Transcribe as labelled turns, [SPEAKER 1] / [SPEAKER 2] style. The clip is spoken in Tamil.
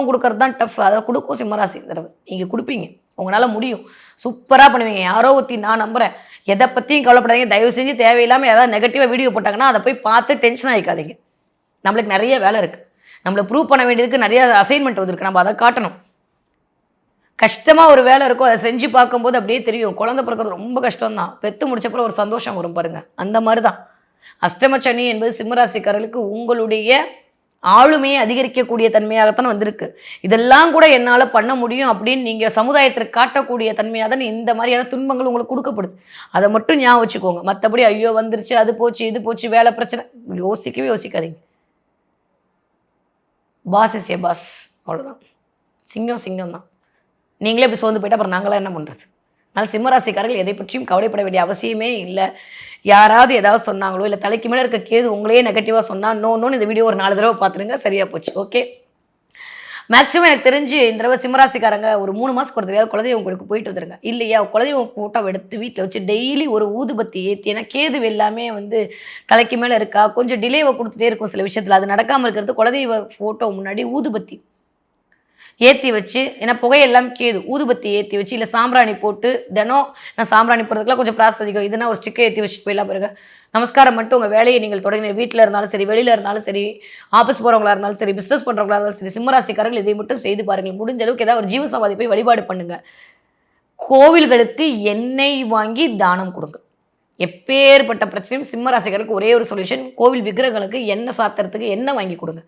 [SPEAKER 1] கொடுக்கறது தான் டஃப். அதை கொடுக்கும் சிம்மராசி தடவை. நீங்கள் கொடுப்பீங்க, உங்களால் முடியும், சூப்பராக பண்ணுவீங்க. யாரோ ஒருத்தி நான் நம்புகிறேன். எதை பற்றியும் கவலைப்படாதீங்க. தயவு செஞ்சு தேவையில்லாமல் ஏதாவது நெகட்டிவாக வீடியோ போட்டாங்கன்னா அதை போய் பார்த்து டென்ஷன் ஆகிக்காதீங்க. நம்மளுக்கு நிறைய வேலை இருக்குது. நம்மளை ப்ரூவ் பண்ண வேண்டியதுக்கு நிறைய அசைன்மெண்ட் வந்துருக்கு. நம்ம அதை காட்டணும். கஷ்டமாக ஒரு வேலை இருக்கும், அதை செஞ்சு பார்க்கும்போது அப்படியே தெரியும். குழந்தை பிறக்கிறது ரொம்ப கஷ்டம் தான். பெற்று முடிச்சப்பறம் ஒரு சந்தோஷம் வரும் பாருங்கள். அந்த மாதிரி தான் அஷ்டமச்சனி என்பது சிம்மராசிக்காரர்களுக்கு உங்களுடைய ஆளுமையை அதிகரிக்கக்கூடிய தன்மையாகத்தான் வந்திருக்கு. இதெல்லாம் கூட என்னால் பண்ண முடியும் அப்படின்னு நீங்கள் சமுதாயத்திற்கு காட்டக்கூடிய தன்மையாக தான் இந்த மாதிரியான துன்பங்கள் உங்களுக்கு கொடுக்கப்படுது. அதை மட்டும் ஞாபகம் வச்சுக்கோங்க. மற்றபடி ஐயோ வந்துருச்சு, அது போச்சு, இது போச்சு, வேலை பிரச்சனை, யோசிக்கவே யோசிக்காதீங்க. பாஸ் இஸ் ஏ பாஸ், அவ்வளோதான். சிங்கம் சிங்கம் தான். நீங்களே இப்படி சோர்ந்து போயிட்டு அப்புறம் நாங்களாம் என்ன பண்ணுறது? அதனால் சிம்மராசிக்காரர்கள் எதை பற்றியும் கவலைப்பட வேண்டிய அவசியமே இல்லை. யாராவது ஏதாவது சொன்னாங்களோ இல்லை தலைக்கு மேலே இருக்க கேது உங்களையே நெகட்டிவாக சொன்னால் நோன்னு இந்த வீடியோ ஒரு 4 தடவை பார்த்துருங்க, சரியாக போச்சு. ஓகே, மேக்ஸிமம் எனக்கு தெரிஞ்சு இந்த தடவை சிம்மராசிக்காரங்க ஒரு 3 மாதத்துக்கு ஒரு தெரியாது குலதெய்வம் உங்களுக்கு போயிட்டு வந்துருங்க. இல்லையா, குலதெய்வம் ஃபோட்டோ எடுத்து வீட்டில் வச்சு டெய்லி ஒரு ஊதுபத்தி ஏற்றி, ஏன்னா கேது எல்லாமே தலைக்கு மேலே இருக்கா, கொஞ்சம் டிலேவை கொடுத்துட்டே இருக்கும் சில விஷயத்தில். அது நடக்காமல் இருக்கிறது குலதெய்வ ஃபோட்டோ முன்னாடி ஊதுபத்தி ஏற்றி வச்சு, ஏன்னா புகையெல்லாம் கேது, ஊதுபத்தி ஏற்றி வச்சு இல்லை சாம்பிராணி போட்டு தினம், நான் சாம்பிராணி போடுறதுக்குலாம் கொஞ்சம் ப்ராசஸ் அதிகம். இதுனா ஒரு ஸ்டிக்கை ஏற்றி வச்சுட்டு போயிடலாம் பாருங்க. நமஸ்காரம் மட்டும் உங்கள் வேலையை நீங்கள் தொடங்கி வீட்டில் இருந்தாலும் சரி, வெளியில் இருந்தாலும் சரி, ஆஃபீஸ் போகிறவங்களா இருந்தாலும் சரி, பிஸ்னஸ் பண்ணுறவங்களா இருந்தாலும் சரி, சிம்மராசிக்காரர்கள் இதை மட்டும் செய்து பாருங்கள். முடிஞ்ச அளவுக்கு ஏதாவது ஒரு ஜீவசமாதி போய் வழிபாடு பண்ணுங்கள். கோவில்களுக்கு எண்ணெய் வாங்கி தானம் கொடுங்க. எப்பேற்பட்ட பிரச்சனையும் சிம்மராசிக்காரருக்கு ஒரே ஒரு சொல்யூஷன், கோவில் விக்கிரகங்களுக்கு எண்ணெய் சாத்துறதுக்கு எண்ணெய் வாங்கி கொடுங்க.